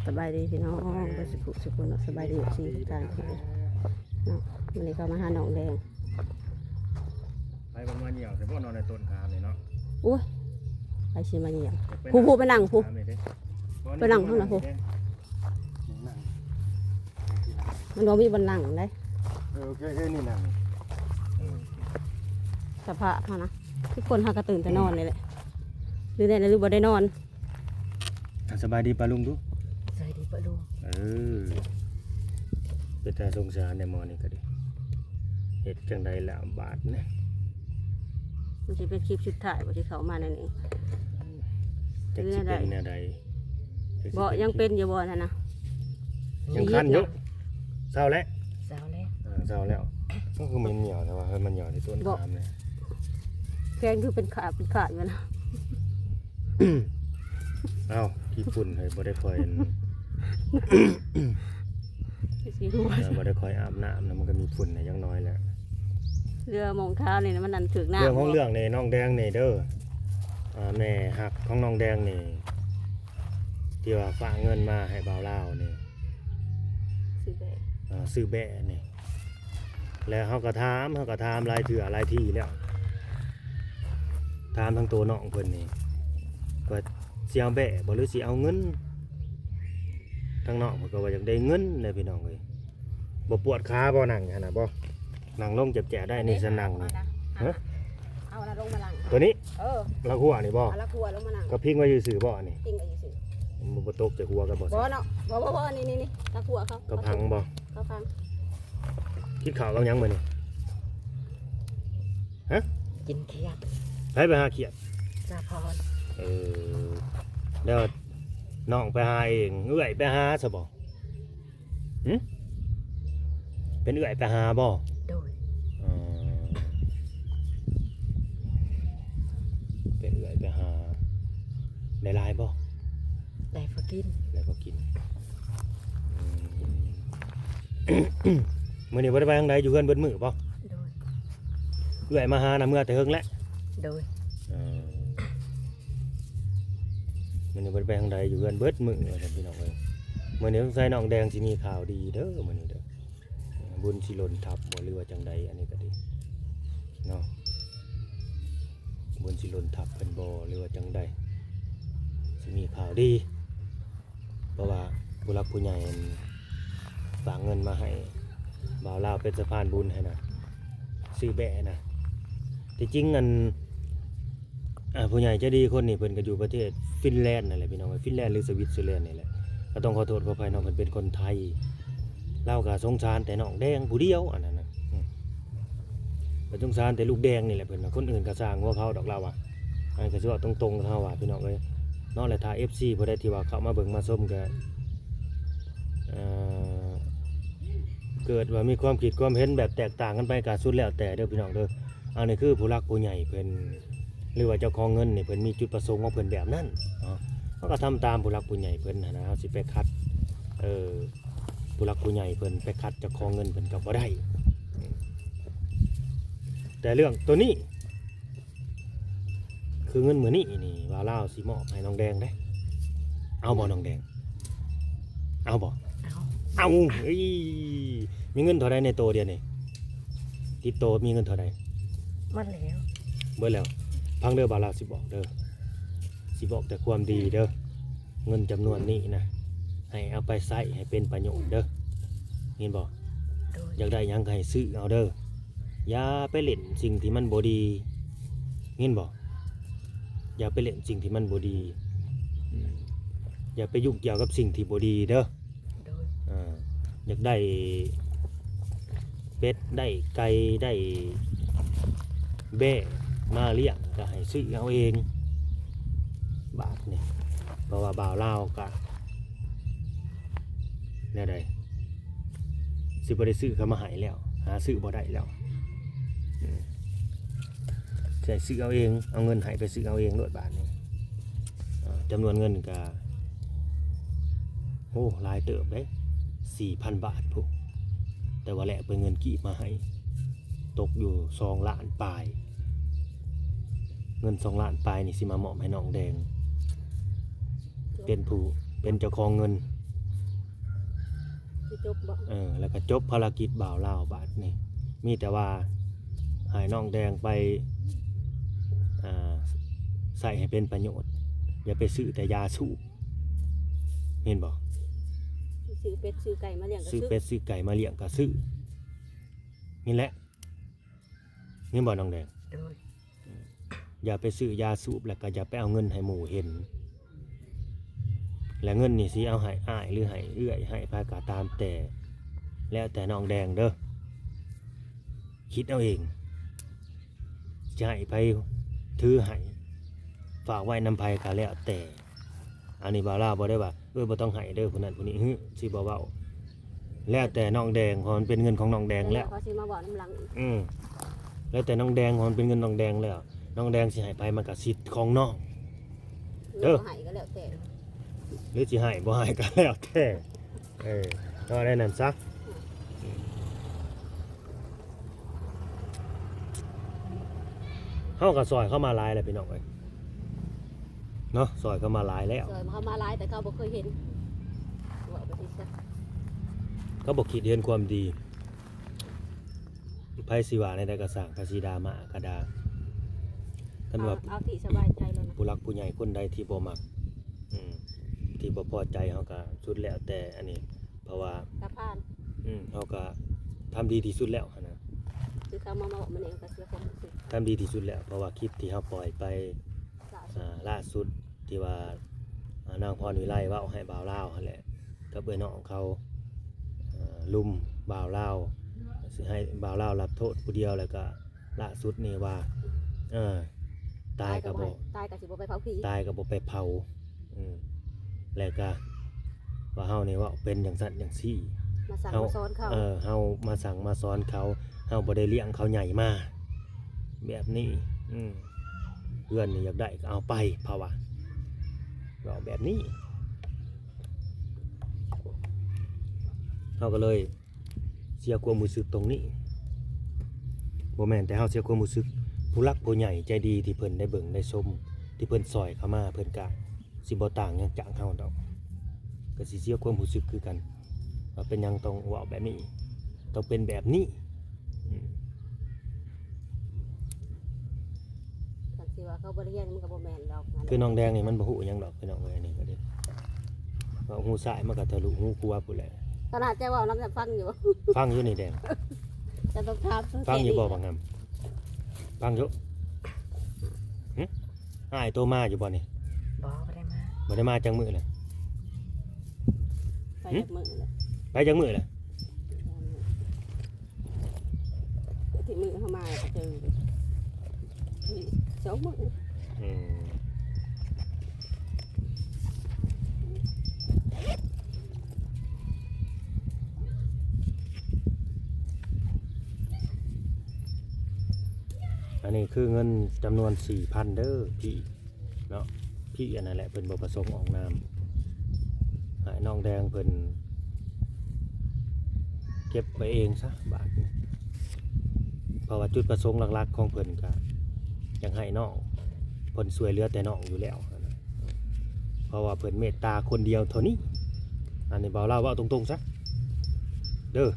สบายดีพี่น้องก็สุขเนาะสบายดีชีทุกท่านเนาะวันนี้ก็มาหาหนองแดงไปประมาณเหี่ยวแต่พวกนอนในต้นคามเลยเนาะอุ้ยไปชิมาเยี่ยมผู้ไปนั่งผู้ไปนั่งข้างหน้าผู้มันบ่มีบนนั่งได้โอเคนี่นั่งสภาพเขานะทุกคนหากระตื่นแต่นอนเลยแหละหรือได้หรือบ่ได้นอนสบายดีปะลุงดูสบายดีปะลุงเป็นแต่สงสารในมอนี่ก็ดีเหตุจังใดละบาทเนี่ยมันจะเป็นคลิปชุดถ่ายบ่ที่เขามาในนี้จะคิดเป็นแนวใดบ่ยังเป็นอยู่บ่นั่นนะยังคันอยู่เศร้าแล้วเศร้าแล้วก็คือมันเหนียวแต่ว่ามันเหนียวในต้นคามเลยแกงคือเป็นขาอยู่นะเอ้าขี้ฝุ่นเลยบ่ได้คอยบ่ได้คอยอาบน้ำนะมันก็มีฝุ่นในยังน้อยแหละเรือมองเท้านี่มันนั่นถึกหน้าเรื่องของเรื่องนี่น้องแดงนี่เด้อแม่หักของน้องแดงนี่ที่ว่าฝากเงินมาให้บ่าวลาวนี่ซื้อแบะนี่แล้วเขาก็ถามรายเถื่อรายที่แล้วถามทั้งตัวน้องเพิ่นนี่ว่าสิเอาแบะบ่หรือสิเอาเงินทั้งน้องเพิ่นก็ว่าอยากได้เงินเลยพี่น้องเอ้ยบ่ปวดขาบ่นั่งหั่นน่ะบ่นั่งลงเจ็บแจ๋ได้นี่สนั่งนี่ฮะเอาละลงมานั่งตัวนี้ละหัวนี่บ่ละหัวลงมานั่งก็พิงไว้อยู่ซื่อบ่นี่พิงไว้อยู่ซื่อบ่ตกจากหัวกันบ่บ่เนาะบ่นี่ละหัวเขาก็พังบ่เขาพังคิดข่าวกับยังมื้อนี่ฮะกินเขียดไปหาเขียดสาพรเดี๋ยวน้องไปหาเองเอื้อยไปหาซะบ่หึเป็นเอื้อยไปหาบ่โดยเป็นเอื้อยไปหาได้หลายบ่ได้พอกินมื้อนี้บ่ได้ไปทางใดอยู่เฮือนเบิดมื้อบ่โดยเอื้อยมาหาน่ะเมื่อแต่เฮิงแล้วโดยมื้อนี้บ่ได้ไปทางใดอยู่เฮือนเบิดมื้อว่าซั่นพี่น้องเอ้ยมื้อนี้สงสัยน้องแดงสิมีข่าวดีเด้อมื้อนี้เด้อบุญสิหล่นทับบ่หรือว่าจังใดอันนี้ก็ดีเนาะบุญสิหล่นทับเพิ่นบ่หรือว่าจังใดสิมีข่าวดีเพราะว่าผู้รักผู้ใหญ่ฝากเงินมาให้บ่าวลาวเป็นสะพานบุญให้นะซื้อแบะนะที่จริงอันผู้ใหญ่ใจดีคนนี้เพิ่นก็อยู่ประเทศฟินแลนด์นั่นแหละพี่น้องฟินแลนด์หรือสวิตเซอร์แลนด์นี่แหละก็ต้องขอโทษขออภัยน้องเพิ่นเป็นคนไทยเล่าก็สงสารแต่น้องแดงผู้เดียวอันนั้นน่ะก็สงสารแต่ลูกแดงนี่แหละเพิ่นน่ะคนอื่นก็สร้างว่าเขาดอกเราอ่ะอันก็สิว่าตรงๆเฮาว่าพี่น้องเอ้ยเนาะแล้วถ้า FC บ่ได้ที่ว่าเข้ามาเบิ่งมาชมก็เกิดว่ามีความคิดความเห็นแบบแตกต่างกันไปก็สุดแล้วแต่เด้อพี่น้องเด้ออันนี้คือผู้รักผู้ใหญ่เพิ่นหรือว่าเจ้าของเงินนี่เพิ่นมีจุดประสงค์ของเพิ่นแบบนั้นเนาะเขาก็ทำตามผู้รักผู้ใหญ่เพิ่นนะสิไปคัดผู้รักผู้ใหญ่เพิ่นไปคัดเจ้าของเงินเพิ่นก็บ่ได้แต่เรื่องตัวนี้คือเงินมื้อนี้นี่ว่าลาวสิมอบให้น้องแดงได้เอาบ่น้องแดงเอาบ่เอาเฮ้ยมีเงินเท่าใดในโตเดียวนี่ติดโตมีเงินเท่าใดหมดแล้วเบิดแล้วพังเด้อบ่าวลาวสิบอกเด้อสิบอกแต่ความดีเด้อเงินจำนวนนี้นะให้เอาไปใช้ให้เป็นประโยชน์เด้อเห็นบ่อยากได้หยังให้ซื้อเอาเด้ออย่าไปเล่นสิ่งที่มันบ่ดีเห็นบ่อย่าไปเล่นสิ่งที่มันบ่ดีอย่าไปยุ่งเกี่ยวกับสิ่งที่บ่ดีเด้ออยากได้เป็ดได้ไก่ได้แบะมาเลี้ยงก็ให้ซื้อเอาเองบาทนี่เพราะว่าบ่าวลาวก็แน่ใดสิบ่ได้ซื้อเขามาให้แล้วหาซื้อบ่ได้แล้วใช้ซื้อเอาเองเอาเงินให้ไปซื้อเอาเองโลดบาทนี่จำนวนเงินก็โอ้หลายเติบเด้ 4,000 บาทพวกแต่ว่าแหละเป็นเงินกีบมาให้ตกอยู่2 ล้านปลายเงิน2 ล้านปลายนี่สิมามอบให้น้องแดงเป็นผู้เป็นเจ้าของเงิน คือจบบ่ แล้วก็จบภารกิจบ่าวลาวบาดนี่มีแต่ว่าให้น้องแดงไปใส่ให้เป็นประโยชน์อย่าไปซื้อแต่ยาสูบเห็นบ่ ซื้อเป็ดซื้อไก่มาเลี้ยงก็ ซื้อเป็ดซื้อไก่มาเลี้ยงก็ซื้อนี่แหละนี่บ่น้องแดง โดย อย่าไปซื้อยาสูบแล้วก็อย่าไปเอาเงินให้หมู่เห็นและเงินนี่สิเอาให้อ้ายหรือให้เอื้อยให้พากาตามแต่แล้วแต่น้องแดงเด้อคิดเอาเองจะให้ไปถือให้ฝากไว้นำภัยก็แล้วแต่อันนี้บ่าวลาวบ่ได้ว่าบ่ต้องให้เด้อผู้นั้นผู้นี้สิบ่เว้าแล้วแต่น้องแดงเพราะมันเป็นเงินของน้องแดงแล้ว เขาสิมาบอกน้ำหลังอีก แล้วแต่น้องแดงเพราะมันเป็นเงินน้องแดงแล้วน้องแดงสิให้ไปมันก็สิทธิ์ของน้อง เด้อ บ่ให้ก็แล้วแต่ หรือสิให้บ่ให้ก็แล้วแต่ก็ได้นั่นซะเฮาก็ซอยเข้ามาหลายแล้วพี่น้องเอ้ยเนาะซอยเข้ามาหลายแล้ว ซอยเขามาหลายแต่เขาบ่เคยเห็นว่าไปสิซะ ก็บ่คิดเห็นความดีไผสิว่าในใดก็สร้างก็สิดามากระดาท่านว่า เอาที่สบายใจแล้วนะ ผู้หลักผู้ใหญ่คนใดที่บ่มักที่บ่พอใจเฮาก็สุดแล้วแต่อันนี้เพราะว่า กระพาน เฮาก็ทำดีที่สุดแล้วหั้นนะ คือเขามาบอกมันเองก็เสียความรู้สึก ทำดีที่สุดแล้วเพราะว่าคลิปที่เฮาปล่อยไป ล่าสุด ล่าสุดที่ว่านางพรวิไลเว้าให้บ่าวลาวหั่นแหละกับเอ้ยน้องเขาลุมบ่าวลาวสิให้บ่าวลาวรับโทษผู้เดียวแล้วก็ล่าสุดนี่ว่าตายก็บ่ ตายก็สิบ่ไปเผาผี ตายก็บ่ไปเผาแล้วก็ว่าเฮานี่ว่าเป็นอย่างซั่นอย่างซี่ มาสั่งมาสอนเขา เฮามาสั่งมาสอนเขาเฮาบ่ได้เลี้ยงเขาใหญ่มาแบบนี้เพื่อนนี่อยากได้ก็เอาไปเพราะว่าเราแบบนี้เฮาก็เลยเสียความรู้สึกตรงนี้บ่แม่นแต่เฮาเสียความรู้สึกผู้รักผู้ใหญ่ใจดีที่เพิ่นได้เบิ่งได้ชมที่เพิ่นซอยเข้ามาเพิ่นก็สิบ่ต่างหยังจากเฮาดอกก็สิเสียความรู้สึกคือกันว่าเป็นหยังต้องเว้าแบบนี้ต้องเป็นแบบนี้ คันสิว่าเขาบ่ได้เรียนมันก็บ่แม่นดอก คือน้องแดงนี่มันบ่ฮู้หยังดอกพี่น้องเอ้ยนี่ก็ดิว่าหูซ้ายมันก็ทะลุหูขวาพุ่นแหละ ขนาดใจว่าน้ำจะฟังอยู่ ฟังอยู่นี่แดง จะต้องถาม ฟังอยู่บ่บางงามฟังอยู่อ้ายโตมาอยู่บ่นี่ บ่ได้มา บ่ได้มาจังมื้อเลย ไปจากมือเลย ไปจังมื้อเลย ที่มือเข้ามาก็เจอสองมือ อันนี้คือเงินจำนวน 4,000 เด้อพี่เนาะพี่อันนั้นแหละเพิ่นบ่ประสงค์ออกนามให้น้องแดงเพิ่นเก็บไปเองซะบาทนี่เพราะว่าจุดประสงค์หลักๆของเพิ่นก็อยากให้น้องเพิ่นช่วยเหลือแต่น้องอยู่แล้วนะเพราะว่าเพิ่นเมตตาคนเดียวเท่านี้อันนี้บ่าวเล่าว่าตรงๆซะเด้อ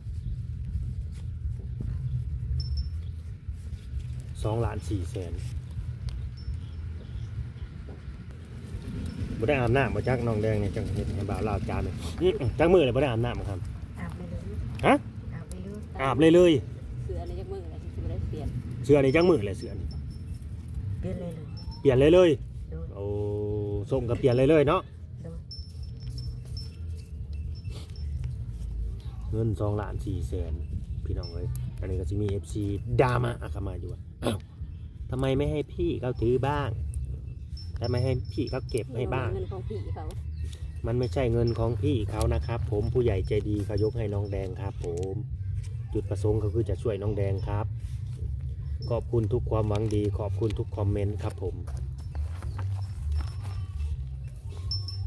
2,400,000บ่ได้อาบน้ำบ่จักน้องแดงนี่จังเฮ็ดให้บ่าวเล่าจานนี่จักมื้อเลยบ่ได้อาบน้ำครับ อาบไปเลย ฮะ อาบไปเลย อาบเลยเลย เสือในจากมืออะไรที่สิบ่ได้เปลี่ยน เสื้อนี่จักมื้อเลยเสื้อนี่ เปลี่ยนเลย เปลี่ยนเลยเลย โดย โอ้ส่งก็เปลี่ยนเลยเลยเนาะ โดย เงิน2,400,000พี่น้องเอ้ยอันนี้ก็สิมี FC ดราม่าเข้ามาอยู่ว่าอ้าวทำไมไม่ให้พี่เขาถือบ้างทำไมให้พี่เขาเก็บให้บ้าง เงินของผีเขา มันไม่ใช่เงินของพี่เขานะครับผมผู้ใหญ่ใจดีเขายกให้น้องแดงครับผมจุดประสงค์ก็คือจะช่วยน้องแดงครับขอบคุณทุกความหวังดีขอบคุณทุกคอมเมนต์ครับผม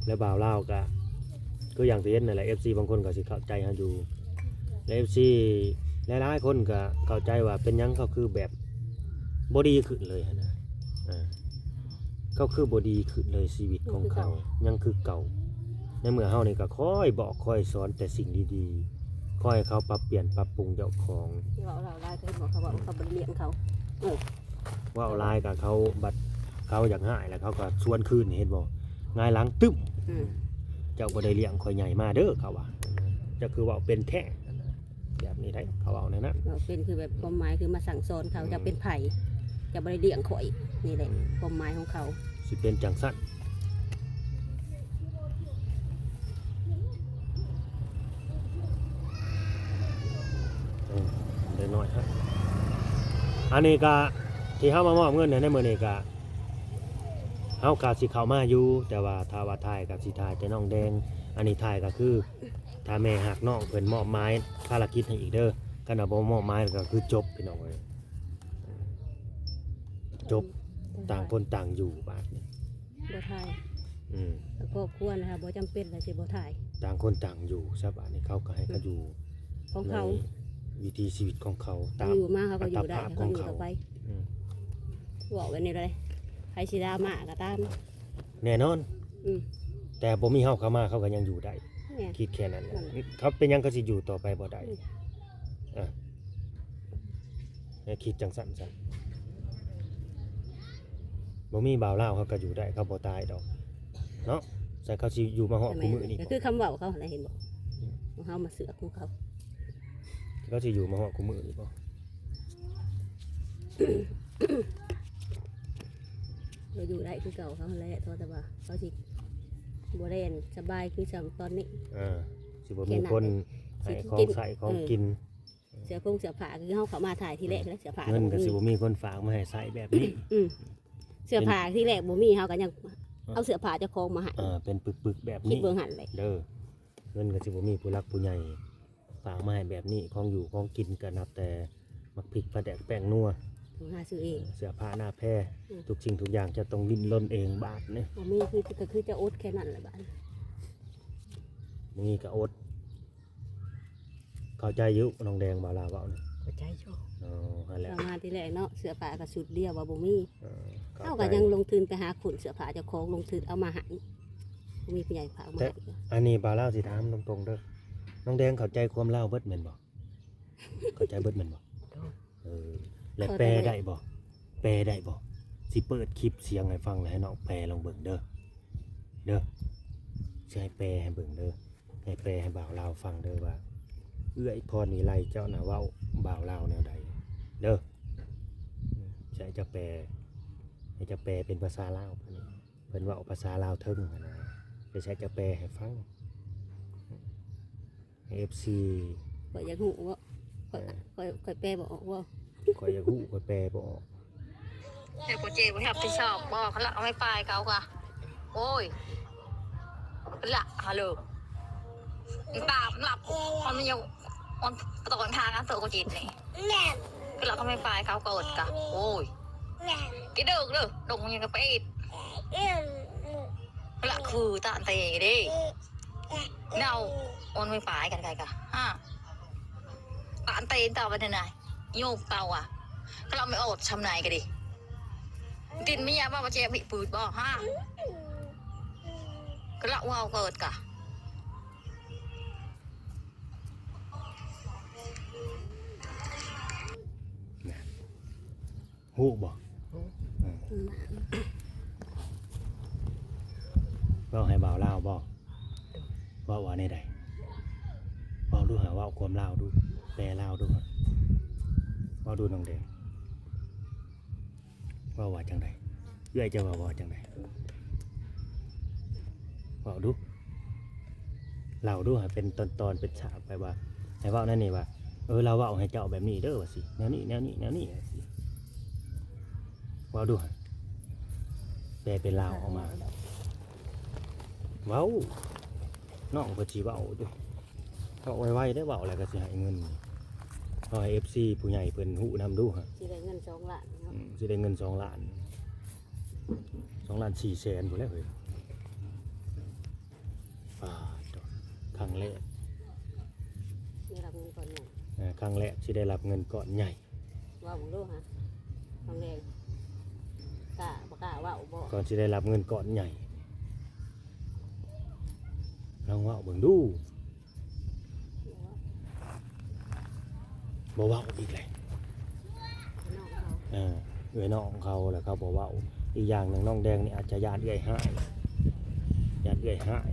และบ่าวเล่าก็อย่างที่เห็นนั่นแหละ FC บางคนก็สิเข้าใจฮะอยู่และ FC หลายๆคนก็เข้าใจว่าเป็นหยังเขาคือแบบบ่ดีขึ้นเลยนะเขาคือบ่ดีขึ้นเลยชีวิตของเขายังคือเก่าในเมื่อเฮานี่ก็คอยบอกคอยสอนแต่สิ่งดี คอยเขาปรับเปลี่ยนปรับปรุงเจ้าของ ที่ว่าเราได้เคยบอกเขาว่าเขาบ่ได้เลี้ยงเขาโอ้ ว่าเอาลายกับเขาบัดเขาอยากหายแล้วเขาก็ชวนคืนเห็นบ่ง่ายหลังตึ้ม อืม เจ้าบ่ได้เลี้ยงคอยใหญ่มาเด้อเขาว่าจะคือว่าเป็นแท้แบบนี้ได้เขาเอาในนั้น เราเป็นคือแบบความหมายคือมาสั่งสอนเขาจะเป็นไผ่จะบ่ได้เลี้ยงข่อยนี่แหละความหมายของเขา สิเป็นจังสั้นเดี๋ยวน้อยฮะอันนี้ก็ที่เฮามามอบเงินในมื้อนี้ก็เฮากะสิเข้ามาอยู่แต่ว่าถ้าว่าถ่ายก็สิถ่ายแต่น้องแดงอันนี้ถ่ายก็คือถ้าแม่หักน้องเพิ่นมอบหมายภารกิจให้อีกเด้อคันว่าบ่มอบหมายก็คือจบพี่น้องเอ้ยจบต่างคนต่างอยู่บาดนี้ บ่ถ่าย อืม ครอบครัวนะคะบ่จำเป็นเลยสิบ่ถ่าย ต่างคนต่างอยู่ซะบาดนี้เขาก็ให้เขาอยู่ ของ ใน เขา วิถีชีวิตของเขา เขา ตาม อยู่มาเขาก็อยู่ได้ อัตภาพข เขา อง อยู่ เขา ต่อไป อืม บอกไว้นี่เลยใครสิดราม่าก็ตาม แน่นอน อืม แต่บ่มีเฮาเข้ามาเขาก็ยังอยู่ได้ เนี่ย คิดแค่นั้นแหละ นั่นแหละ เขาเป็นหยังก็สิอยู่ต่อไปบ่ได้ อืม อ่ะให้คิดจังสั่นซะบ่มีบ่าวลาวเขาก็อยู่ได้เขาบ่ตายดอกเนาะใส่เขาสิอยู่มาฮอด ใช่ไหม คู่มื้อนี่ ก็ บ่ คือคำเว่าเขาอะไรเห็นบอกของเขามาเสือกของเขา เขาสิอยู่มาฮอดคู่มื้อนี่บ่ เราอยู่ได้คือเก่าเขาแหละแต่ว่าเขาสิบริเวณสบายคือสั่งตอนนี้ สิบ่มีคนให้ของใส่ของกิน เสือพงเสือผ้าคือเขาเขามาถ่ายทีแรกแล้วเสือผ้า เงินก็สิบ่มีคนฝากมาให้ใส่แบบนี้ อืมเสือผ้าที่แรกบ่มีเขาก็ยังเอาเสือผ้าเจะคองมาให้ เป็นปึกๆแบบ คิด นี้ เบื้องหันเลย เด้อเงินก็สิบ่มีผู้รักผู้ใหญ่ฝากมาให้แบบนี้ของอยู่ของกินก็นับแต่มักพริกปลาแดกแป้งนัว ของหาซื้อเอง เสื้อผ้าหน้าแพร อืม ทุกสิ่งทุกอย่างจะต้องดิ้นรนเองบาทเนี่ย บ่มีคือก็คือจะอดแค่นั้นแหละบ้าน มึงนี่ก็อดเข้าใจอยุน้องแดงบาลาเว้านี่ เข้าใจชอบ อ๋อนั่นแหละ เรามาทีแรกเนาะเสือผ้าก็สุดเดียวว่าบ่มี เข้า เขา ใจ ก็ยังลงทุนไปหาขุนเสื้อผ้าเจ้าของลงทุนเอามาให้บ่มีผู้ใหญ่ฝากมาให้ อันนี้บาลาสิถามตรงๆเด้อน้องแดงเข้าใจความเล่าเบิดแม่นบ่เข้าใจเบิดแม่นบ่และแปลได้บ่แปลได้บ่สิเปิดคลิปเสียงให้ฟังแล้วให้น้องแปลลองเบิ่งเด้อสิให้แปลให้เบิ่งเด้อให้แปลให้บ่าวลาวฟังเด้อว่าเอื้อยพรวิไลเจ้าน่ะเว้าบ่าวลาวแนวใดเด้อใช่จะแปลให้จะแปลเป็นภาษาลาวเพิ่นเว้าภาษาลาวเทิงนะจะใช้จะแปลให้ฟัง FC ข่อยอยากฮู้ว่าข่อยแปลบ่ออกว่า ข่อยอยากฮู้ข่อยแปลบ่ออก เดี๋ยวกูเจบ่รับผิดชอบบอกเขาละเอาไม่ไปเขาค่ะโอ้ยละฮัลโหลมันตามหลับมันไม่ยังมันตะโกนทางนะตัวกูจีนนี่ก็ละเขาไม่ไปเขากดกะโอ้ยกี่เด้อเด้อดงยังกระเป็ดละคือตาเตะดิเน่ามันไม่ไปกันไกลกะฮะตาเตะตาวันไหนโยกเตาอ่ะก็เราไม่อดชำนายกันดิตินไม่ยาบ้าเจ๊bịปืดบ่ฮะก็ละว้าวเกิดกะฮู้บ่เว้าให้บ่าวลาวบ่เว้าว่าในใดเว้าดูหาเว้าความลาวดูแปลลาวดูเว้าดูน้องแดงเว้าว่าจังไดเอื้อยจะเว้าจังไดเว้าดูเล่าดูให้เป็นตอนๆเป็นฉากไปว่าให้เว้านั่นนี่ว่าเราเว้าให้เจ้าแบบนี้เด้อว่าสิแนวนี้ว่าสิเว้าดูฮะแปลเป็นลาวออกมาเว้าน้องเพิ่นสิเว้าดูเขาไว้ได้เว้าแล้วก็สิให้เงินเอาให้ FC ผู้ใหญ่เพิ่นฮู้นำดูฮะ สิได้เงิน2ล้านเนาะ สิได้เงิน2 ล้าน2 ล้าน4แสนพุ่นแหล้วเฮ้ยครั้งแรก ได้รับเงินก่อนหนึ่ง ครั้งแรกสิได้รับเงินก้อนใหญ่ ว่าผมรู้ฮะทางแดงกล้าบ่กล้าว่าบ่ ก่อนสิได้รับเงินก้อนใหญ่ลองเว้าเบิ่งดู บ่เว้าอีกเลย น้องเขา เอื้อยน้องเขาแหละเขาบ่เว้าอีกอย่างหนึงน้องแดงนี่อาจจะญาติเอื้อยหายญาติเอื้อยหาย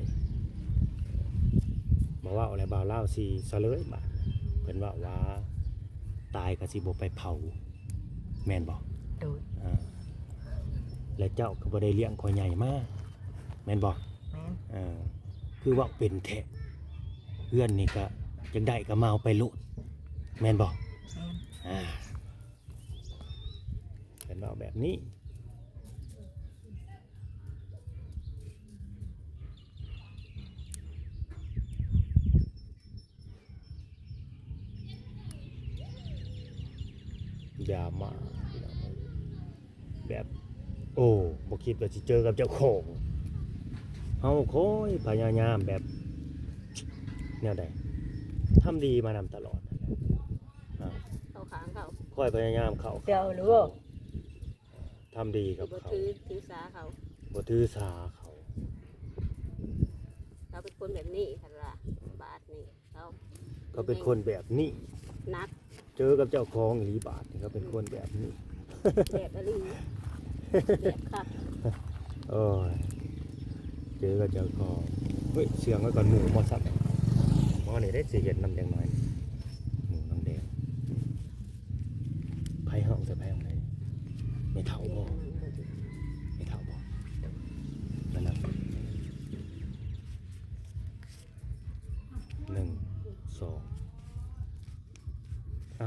บ่เว้าอะไรบ่าวเล่าสิเสลยบาดเพิ่นว่าตายก็สิบ่ไปเผาแม่นบ่ โดย และเจ้าก็บ่ได้เลี้ยงข่อยใหญ่มาแม่นบ่ แม่น คือว่าเป็นแท้เพื่อนนี่ก็จังได้ก็มาเอาไปโลดแม่นบ่ แม่น เป็นว่าแบบนี้อย่ามาแบบโอ้บ่คิดว่าสิเจอกับเจ้าของเฮาคอยพยายามแบบแนวใดทำดีมานำตลอดอ่า เขาขางเขา คอยพยายามเข้า เดี๋ยวรู้บ่ ทำดีกับ บ่ เขา ถือสาเขา บ่ถือสาเขา เขาเป็นคนแบบนี้คันละบาทนี่เขา ก็เป็นคนแบบนี้ นัก เจอกับเจ้าของอีหลีบาทนี่ก็เป็นคนแบบนี้ แบบอะไรแบบคัก โอ้ยเจอกับเจ้าของเฮ้ยเสียงไว้ก่อนหมูมอสัตว์มอนี่ได้สิเห็นน้ำแดงน้อยหมูน้ำแดงไผ่ห้องจะไผ่ห้องไหนไม่เท่าบ่ไม่เท่าบ่นั่นนะ1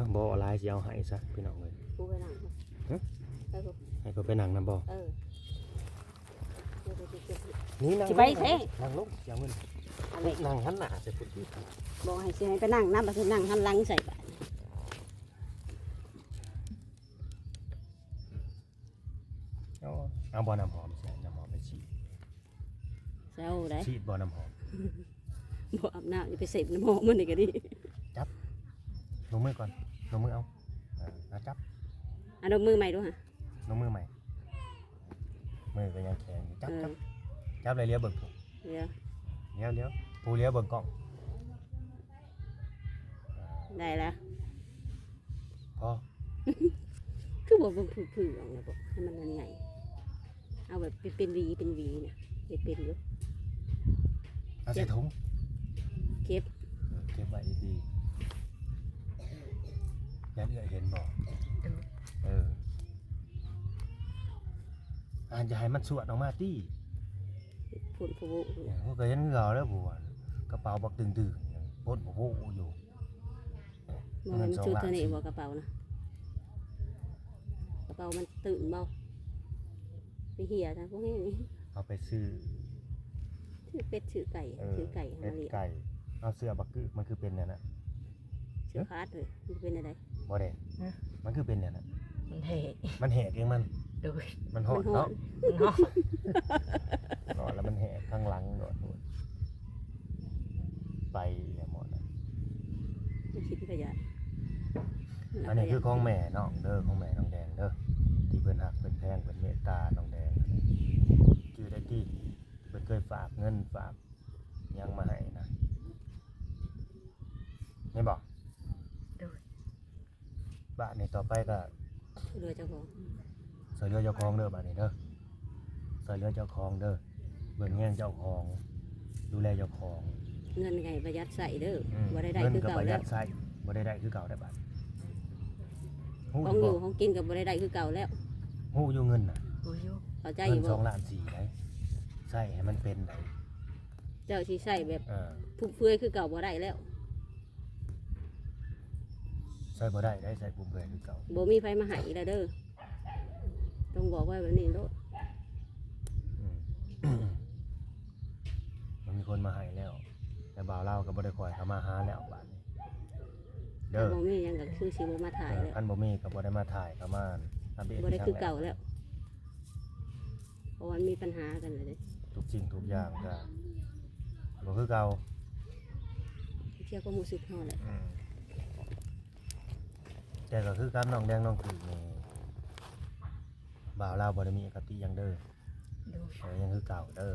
2บ่อะไรสิเอาให้ซะพี่น้องเอ้ย กูไปนั่ง ฮะ ไปกู ให้เขาไปนั่งนำบ่ เออ นี่นั่ง สิไปเท่ นั่งลงเสียเงิน อะไร นั่งหันหน้าใส่พุทธิ บอกให้สิให้ไปนั่งน้ำไปสินั่งหันหลังใส่บาท เอาบ่อน้ำหอมใส่น้ำหอมไปฉีด เซลได้ ฉีดบ่อน้ำหอม บอกอาบน้ำอย่าไปเสพน้ำหอมมันนี่ก็ดี ลงมือก่อนลงมือเอาจับ อ่ะดมมือใหม่ดูฮะ ลงมือใหม่มือก็ยังแข็งอยู่จับ เออ จับเลยเลี้ยวเบิ่งผู เดี๋ยว เลี้ยวผูเลี้ยวเบิ่งกล้อง ได้แล้ว พอ คือบอกมันผือๆออกนะบอกให้มันใหญ่เอาแบบเป็นวีเนี่ยเป็นอยู่ เอาใส่ถุง เก็บ เก็บไว้ดีๆยันเอื้อยเห็นบ่อ่านจะให้มันสวดออกมาติ ผลผู้ ผมก็เห็นเราแล้วบัวกระเป๋าบักตึงๆปนผู้อยู่ มันชุดเท่านี้บอกกระเป๋านะกระเป๋ามันตื่นเบาไปเหี่ยนะพวกนี้ เอาไปซื้อ ชื่อเป็ดชื่อไก่ชื่อไก่ เป็ มา ด เลี้ยง ไก่เอาเสื้อบักกึมันคือเป็นเนี่ยนะ ชื่อคาดเลยมันเป็นอะไร บ่ได้มันคือเป็นเนี่ยนะ มันเหตุ มันแหกเองมัน โดย มันหอดเนาะ เนาะ นอนแล้วมันแหกข้างหลังโดดนู่นไปเนี่ยหมดนะ ไม่คิดขยะ อันนี้คือของแม่น้องเด้อของแม่น้องแดงเด้อที่เพิ่นหักเพิ่นแพงเพิ่นเมตตาน้องแดงชื่อได้ที่เพิ่นเคยฝากเงินฝากหยังมาให้นะนี่บอก โดย บ้านนี้ต่อไปก็ เรือเจ้าของ ใส่เรือเจ้าของเด้อบ้านนี้เด้อใส่เรือเจ้าของเด้อเบิ่งแย่งเจ้าของดูแลเจ้าของ เงินไงประหยัดใส่เด้อบ่ได้ได้ เงิน คือ ก็ เก่า ประห แล้ ยั ว ดใช้บ่ได้คือเก่าได้บัดฮู้ ของอยู่ของกินกับบ่ได้ได้คือเก่าแล้ว ฮู้อยู่เงินน่ะ โอ้ยอยู่ เข้าใจ เงิ อน ยู่บ่ 2 ล้าน4ได้ใช้ให้มันเป็นได้ เจ้าสิใส่แบบ เออ ฟุ่มเฟือยคือเก่าบ่ได้แล้ว ใช้บ่ได้ใช้ปุ่มเพื่อนคือเก่า บ่มีไฟมาให้แล้วเด้อต้องบอกไว้แบบนี้โลด อืม มันมีคนมาให้แล้ว แต่บ่าวเล่าก็บ่ได้คอยเข้ามาหาแล้วบัดนี้เด้อ บ่มีหยังก็คือสิบ่มาถ่ายแล้ว คันบ่มีก็บ่ได้มาถ่ายเข้ามาอัปเดต บ่ได้คือเก่าแล้วเพราะมันมีปัญหากันเลยเด้ ทุกสิ่งทุกอย่างก็บ่คือเก่า เที่ยวก็รู้สึกเฮาแหละ แต่ก็คือการน้องแดงน้องคือนี่บ่าวเล่าบ่ได้มีอคติหยังเด้อ โดย ยังคือเก่าเด้อ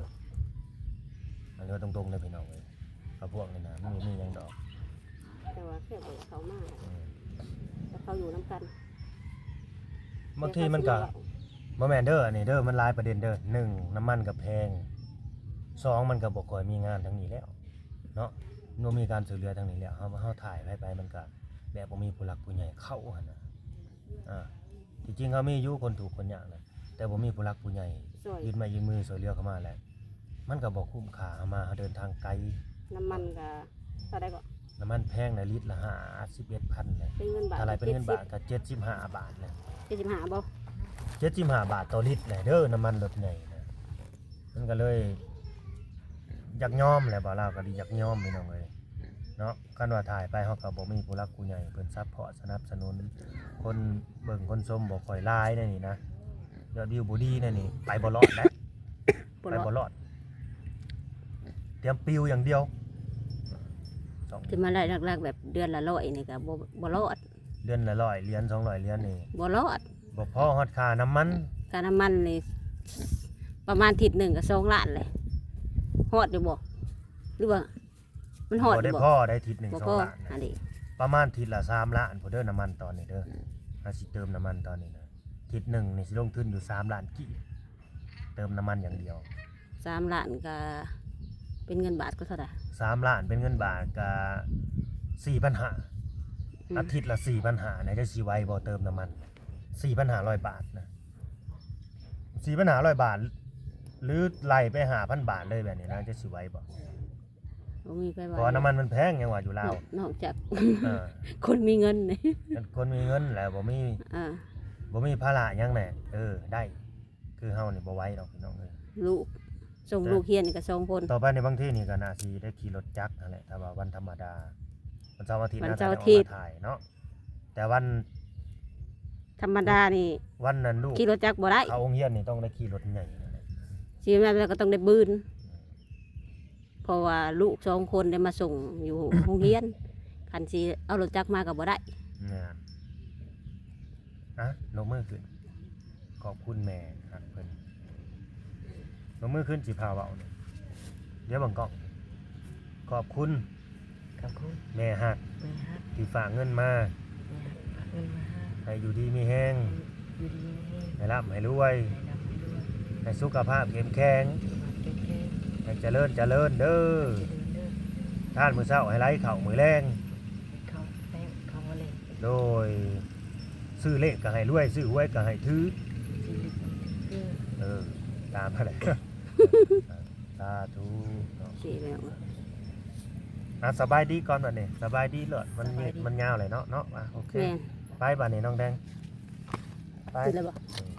อันนี้ตรงๆเลยพี่น้องเลยเขาพวกนี่นะมันบ่มีหยังดอก แต่ว่าแค่บอกเขามา อืม เขาอยู่น้ำกัน บางทีมันก็บ่แม่นเด้ออันนี้เด้อมันหลายประเด็นเด้อหนึ่งน้ำมันก็แพงสองมันก็บ่ค่อยมีงานทางนี้แล้วเนาะบ่มีการช่วยเหลือทางนี้แล้วเฮาถ่ายไปมันก็แบบบ่มีผู้หลักผู้ใหญ่เข้าหั่นน่ะที่จริงเขามีอยู่คนถูกคนยากนะแต่บ่มีผู้หลักผู้ใหญ่ยืนไม้ยืนมือช่วยเหลือเข้ามาแหละมันก็บ่คุ้มค่าเอามาเดินทางไกล น้ำมันก็เท่าใดก็ น้ำมันแพงนะลิตรละ51,000เลย เป็นเงินบาท ถ้าอะไรเป็นเงินบาทก็75 บาทเลย 75บ่ 75 บาทต่อลิตรเลยเด้อน้ำมันรถใหญ่นะมันก็เลยอยากยอมแหละบ่าวลาวก็ดีอยากยอมพี่น้องเอ้ยเนาะคันว่าถ่ายไปเฮาก็บ่มีผู้หลักผู้ใหญ่เพิ่นซัพพอร์ตสนับสนุนคนเบิ่งคนชมบ่ค่อยหลายนั่นนี่นะยอดวิวบ่ดีนั่นนี่ไปบ่รอดแล้วไปบ่รอดเตรียมปิวอย่างเดียว ที่มาได้หลักๆแบบเดือนละ100นี่ก็บ่รอด เดือนละ100เหรียญ200เหรียญนี่ บ่รอด บ่พอฮอดค่าน้ำมัน ค่าน้ำมันนี่ประมาณอาทิตย์หนึงก็2ล้านเลยฮอดอยู่บ่หรือว่ามันฮอด บ่ อยู่ ได้ บ่ พอได้ทิศ1 บ่ 2 พอ ล้าน อั นะ นนี้ ประมาณทิศละ3ล้านพุ่นเด้อน้ำมันตอนนี้เด้อหาสิเติมน้ำมันตอนนี้นะทิศหนึ่งนี่สิลงทุนอยู่3ล้านกี่เติมน้ำมันอย่างเดียว 3ล้านก็เป็นเงินบาทก็เท่าไหร่ 3ล้านเป็นเงินบาทก็4,500อาทิตย์ละ4,500นะจะสิไหวบ่เติมน้ำมัน4,500 บาทนะ4,500 บาทหรือไล่ไป5,000 บาทเลยแบบนี้นะจะสิไหวบ่ บ่มีไป เพราะว่าน้ำมันมันแพงยังว่าอยู่ลาวน อกจาก เออ คนมีเงินนี่ คนมีเงินแล้วบ่มี อ่า บ่มีภาระหยังแหน่ได้คือเฮานี่บ่ไหวดอกพี่น้องเอ้ย ลูกส่งลูกเรียนนี่ก็2คน ต่อไปในบางที่นี่ก็น่าสิได้ขี่รถจักรนั่นแหละถ้าว่าวันธรรมดาวันเสาร์อาทิตย์ วัน น่าจะ เสาร์ ได้ อา อ ทิ อก ตย์ มาถ่ายเนาะแต่วัน ธรรมดานี่ วันนั้นลูก ขี่รถจักรบ่ได้ เข้าโรงเรียนนี่ต้องได้ขี่รถใหญ่นั่นแหละ สิแม่นก็ต้องได้บืนเพราะว่าลูก2คนได้มาส่งอยู่ โรงเรียนคันสิเอารถจักรมาก็บ่ได้ เนี่ยลงมือขึ้นขอบคุณแม่ครับเพิ่นลงมือขึ้นสิพาเว้าเนี่ยเดี๋ยวเบังกล้องขอบคุณ กับคุณ แม่ฮัก แม่ฮัก ที่ฝากเงินมา แม่ฮักฝากเงินมาให้ ให้อยู่ดีมีแห้ง อยู่ดีมีแห้ง ให้ร่ำให้รวย ให้รับให้ด้วย ให้สุขภาพเข้มแข็ง สุขภาพแข็งแรง ให้เจริญเจริญเด้อ เจริญเด้อ ท่านมื้อเช้าให้ไล่ข้าวมื้อแรง ให้เข้าแป้งเข้ามาเลย โดยซื้อเลขก็ให้รวยซื้อหวยก็ให้ถือ ชีวิตเพื่อ ตามมาเลย สาธุเนาะ สิแม่ว่า สบายดีก่อนบัดนี้สบายดีเลิศมันยาวเลยเนาะโอเค แม่น ไปบัดนี้น้องแดงไป ขึ้นแล้วบ่ อืม